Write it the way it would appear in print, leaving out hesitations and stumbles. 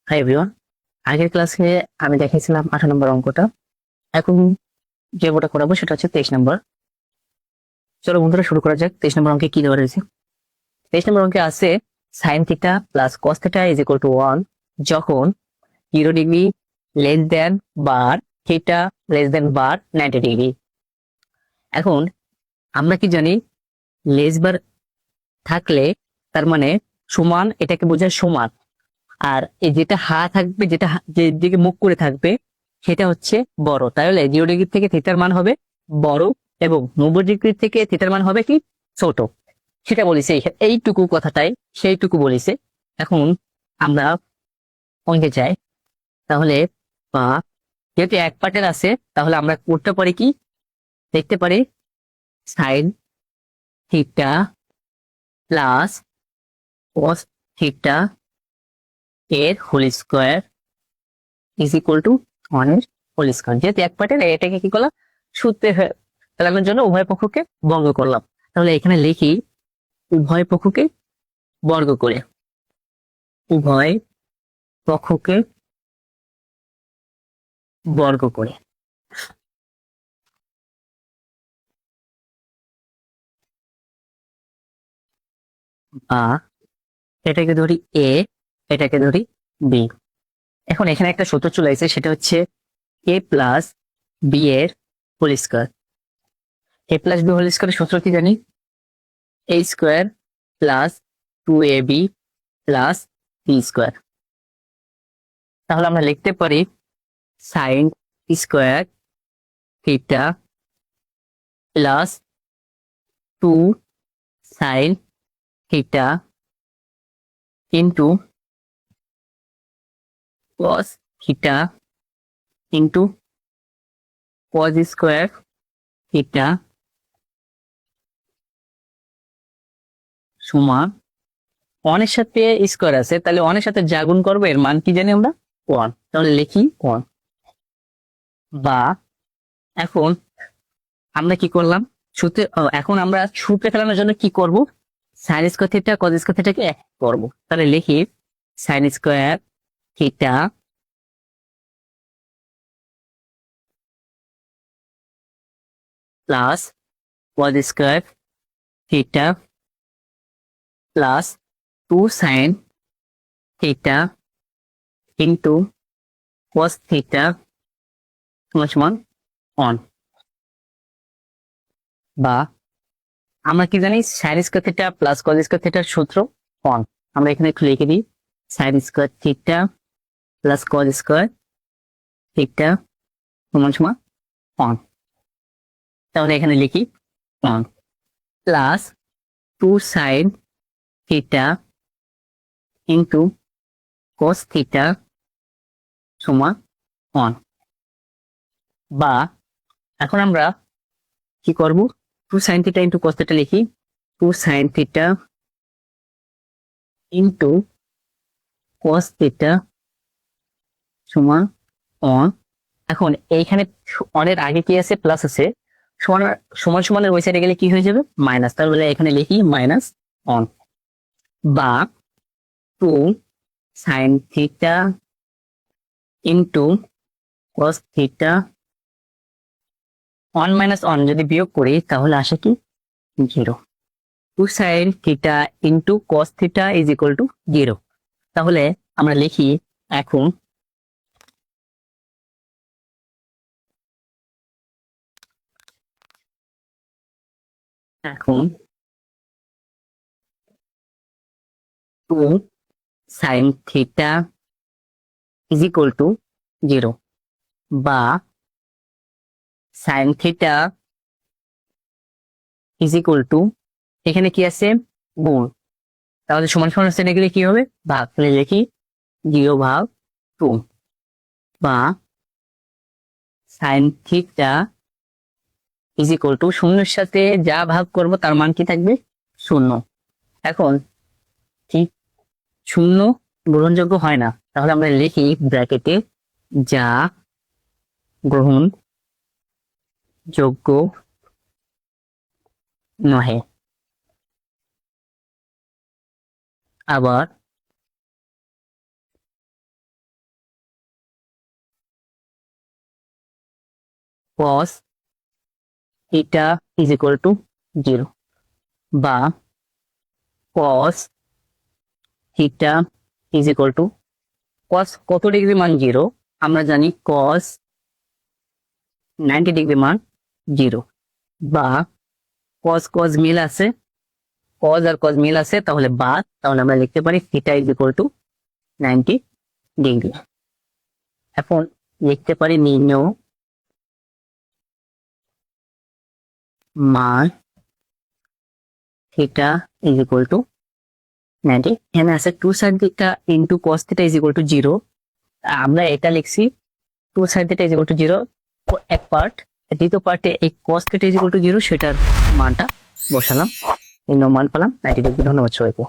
Hi everyone, আগের ক্লাসে আমি দেখাইছিলাম 18 নম্বর অঙ্কটা। এখন যে অঙ্কটা করাবো সেটা হচ্ছে 23 নম্বর। চলো বন্ধুরা শুরু করা যাক। 23 নম্বর অঙ্কে কি দেওয়া রয়েছে? 23 নম্বর অঙ্কে আছে sign theta plus cos theta is equal to 1 যখন 0 ডিগ্রি লেস দেন বার থিটা লেস দেন বার 90 ডিগ্রি। এখন আমরা কি জানি, লেস বার থাকলে তার মানে সমান, এটাকে বোঝায় সমান। আর এই যেটা থাকবে, যে দিকে মুখ করে থাকবে সেটা হচ্ছে বড়। তাহলে 0 ডিগ্রি থেকে থিটার মান হবে বড় এবং 90 ডিগ্রি থেকে থিটার মান হবে কি ছোট। সেটা বলিছে এইটুকু কথাটাই, সেইটুকু বলিছে। এখন আমরা অঙ্কে যাই। তাহলে বা যেহেতু এক পার্টের আছে, তাহলে আমরা করতে পারি কি, দেখতে পারি sine theta plus cos theta এর whole square is equal to 1 এর হোল স্কয়ার। যেহেতু এক পার্টের, এটাকে কি করলাম, সূত্রে ফেলানোর জন্য উভয় পক্ষকে বর্গ করলাম। তাহলে এখানে লিখি উভয় পক্ষকে বর্গ করে, উভয় পক্ষকে বর্গ করে বা এটাকে ধরি এ, এটাকে ধরি বি। এখন এখানে একটা সূত্র চলে আসছে, সেটা হচ্ছে এ প্লাস বি এর whole square. A plus B whole স্কয়ারের সূত্র কি জানি? A square plus 2ab plus B square. তাহলে আমরা লিখতে পারি sine square theta plus 2 sine theta into cos theta into cos square theta সমান ওয়ানের সাথে স্কোয়ার আছে, তাহলে ওয়ানের সাথে যা গুণ করবো এর মান কি জানি আমরা? 1। তাহলে লিখি 1। বা এখন আমরা কি করলাম, এখন আমরা সূত্রে ফেলানোর জন্য কি করব? Sine square theta cos square থিটাকে এক করবো। তাহলে লিখি sine square theta plus cos square theta plus 2 sine theta into cos theta সমান সমান 1। বা আমরা কি জানি, sine square theta plus cos square থিটার সূত্র 1। আমরা এখানে একটু লিখে দিই sine square theta plus cos square theta সমান সমান 1। তাহলে এখানে লিখি 1 plus 2 sine theta into cos theta সমান 1। বা এখন আমরা কি করব, 2 sine theta into cos theta লিখি 2 sine theta into cos theta সমান 1। এখন এইখানে অনের আগে কি আছে? প্লাস আছে। সমান সমান সমানের ওই সাইডে গেলে কি হয়ে যাবে? মাইনাস। তাহলে এখানে লিখি মাইনাস 1। বা 2 sine theta into cos theta 1 minus 1 যদি বিয়োগ করি তাহলে আসে কি 0। 2 sine theta into cos theta is equal two 0। তাহলে আমরা লিখি এখন এখন 2 sine theta is equal two 0। বা sine theta is equal two, এখানে কি আছে? গুণ। তাহলে সমান সমান আছে গেলে কি হবে? ভাগ। তাহলে লিখি 0/2। বা sine theta is equal two, শূন্যের সাথে যা ভাগ করব তার মান কি থাকবে? 0। এখন ঠিক শূন্য গ্রহণযোগ্য হয় না, তাহলে আমরা লিখি ব্র্যাকেটে যা গ্রহণযোগ্য নহে। আবার cos theta is equal two 0 বা cos theta is equal two cos কত ডিগ্রি মান 0 আমরা জানি cos 90 ডিগ্রি মান 0 বা cos মিল আছে cos আর cos মিল আছে তাহলে তাহলে আমরা লিখতে পারি theta is equal two 90 degree. এখন লিখতে পারি নির্ণয় মান থিটা ইজ ইকুয়াল টু 90। এখানে আছে 2 side theta into cos theta is equal two 0। আমরা এটা লিখছি 2 side theta is equal two 0 এক পার্ট, দ্বিতীয় পার্টে এই cos theta is equal two 0 সেটার মানটা বসালাম, নির্ণয় মান পেলাম 90 ডিগ্রি। ধন্যবাদ সবাইকে।